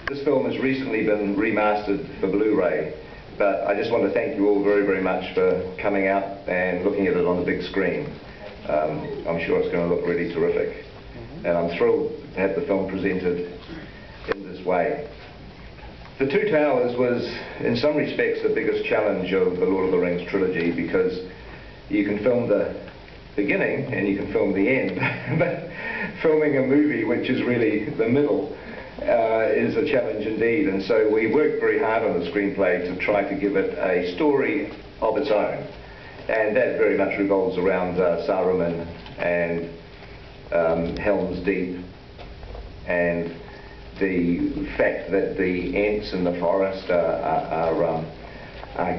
This film has recently been remastered for Blu-ray, but I just want to thank you all very, very much for coming out and looking at it on the big screen. I'm sure it's going to look really terrific, and I'm thrilled to have the film presented in this way. The Two Towers was, in some respects, the biggest challenge of the Lord of the Rings trilogy, because you can film the beginning and you can film the end, but filming a movie which is really the middle is a challenge indeed. And so we worked very hard on the screenplay to try to give it a story of its own, and that very much revolves around Saruman and Helm's Deep, and the fact that the ants in the forest are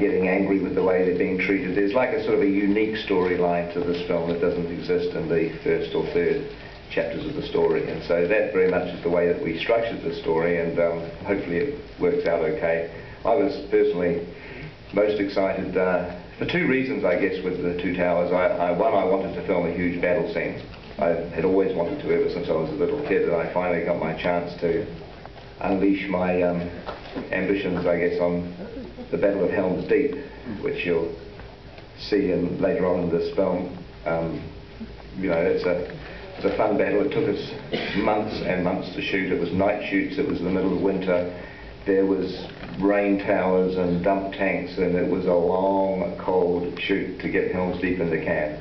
getting angry with the way they're being treated. There's like a sort of a unique storyline to this film that doesn't exist in the first or third chapters of the story, and so that very much is the way that we structured the story, and hopefully it works out okay. I was personally most excited for two reasons, I guess, with the Two Towers. One, I wanted to film a huge battle scene. I had always wanted to ever since I was a little kid, and I finally got my chance to unleash my ambitions, I guess, on the Battle of Helm's Deep, which you'll see later on in this film. You know, it's a fun battle. It took us months and months to shoot. It was night shoots. It was the middle of winter. There was rain towers and dump tanks, and it was a long, cold shoot to get Helm's Deep in the can.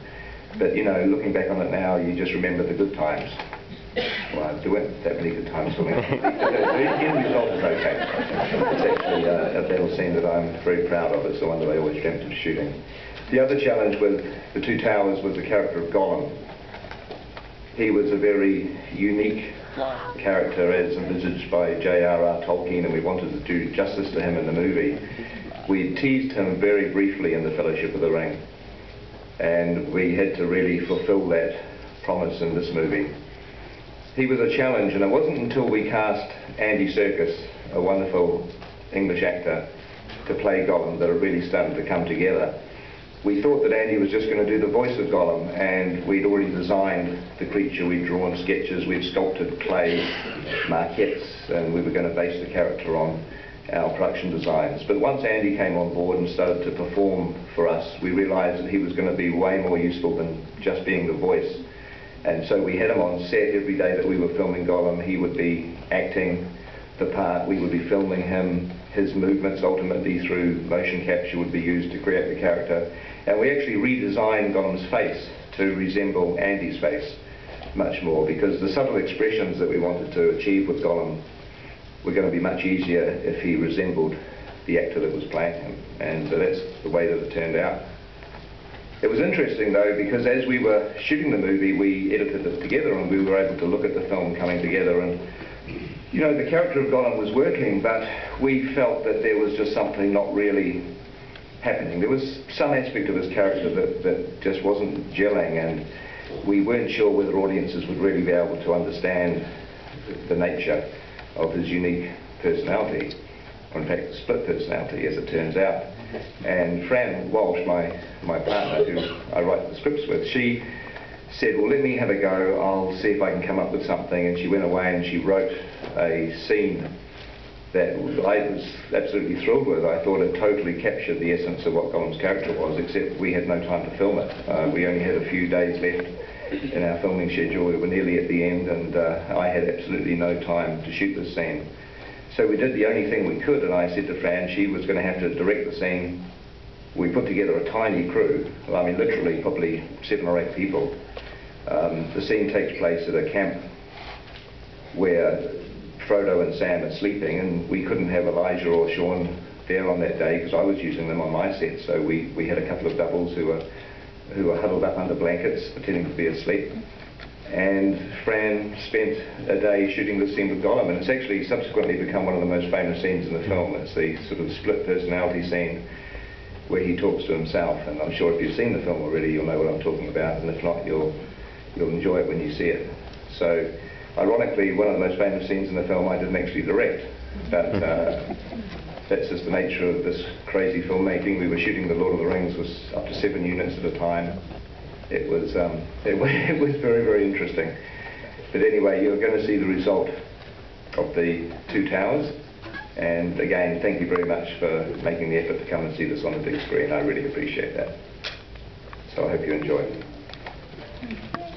But, you know, looking back on it now, you just remember the good times. Well, there weren't that many good times for me. The end result is okay. It's actually a battle scene that I'm very proud of. It's the one that I always dreamt of shooting. The other challenge with the Two Towers was the character of Gollum. He was a very unique character as envisaged by J.R.R. Tolkien, and we wanted to do justice to him in the movie. We teased him very briefly in The Fellowship of the Ring, and we had to really fulfill that promise in this movie. He was a challenge, and it wasn't until we cast Andy Serkis, a wonderful English actor, to play Gollum that it really started to come together. We thought that Andy was just going to do the voice of Gollum, and we'd already designed the creature, we'd drawn sketches, we'd sculpted clay maquettes, and we were going to base the character on our production designs. But once Andy came on board and started to perform for us, we realized that he was going to be way more useful than just being the voice. And so we had him on set every day that we were filming Gollum. He would be acting the part, we would be filming him, his movements ultimately through motion capture would be used to create the character. And we actually redesigned Gollum's face to resemble Andy's face much more, because the subtle expressions that we wanted to achieve with Gollum were going to be much easier if he resembled the actor that was playing him, and that's the way that it turned out. It was interesting though, because as we were shooting the movie, we edited it together and we were able to look at the film coming together, and you know, the character of Gollum was working, but we felt that there was just something not really happening. There was some aspect of his character that just wasn't gelling, and we weren't sure whether audiences would really be able to understand the nature of his unique personality, or in fact split personality as it turns out. And Fran Walsh, my partner who I write the scripts with, she said, well, let me have a go, I'll see if I can come up with something. And she went away and she wrote a scene that I was absolutely thrilled with. I thought it totally captured the essence of what Gollum's character was, except we had no time to film it. We only had a few days left in our filming schedule. We were nearly at the end, and I had absolutely no time to shoot this scene. So we did the only thing we could, and I said to Fran she was going to have to direct the scene. We put together a tiny crew, I mean literally probably 7 or 8 people. The scene takes place at a camp where Frodo and Sam are sleeping, and we couldn't have Elijah or Sean there on that day because I was using them on my set, so we had a couple of doubles who were huddled up under blankets pretending to be asleep. And Fran spent a day shooting this scene with Gollum, and it's actually subsequently become one of the most famous scenes in the film. It's the sort of split personality scene where he talks to himself, and I'm sure if you've seen the film already you'll know what I'm talking about, and if not you'll enjoy it when you see it. So ironically, one of the most famous scenes in the film I didn't actually direct, but that's just the nature of this crazy filmmaking. We were shooting The Lord of the Rings was up to 7 units at a time. It was very, very interesting. But anyway, you're going to see the result of the two towers. And again, thank you very much for making the effort to come and see this on the big screen. I really appreciate that. So I hope you enjoy it.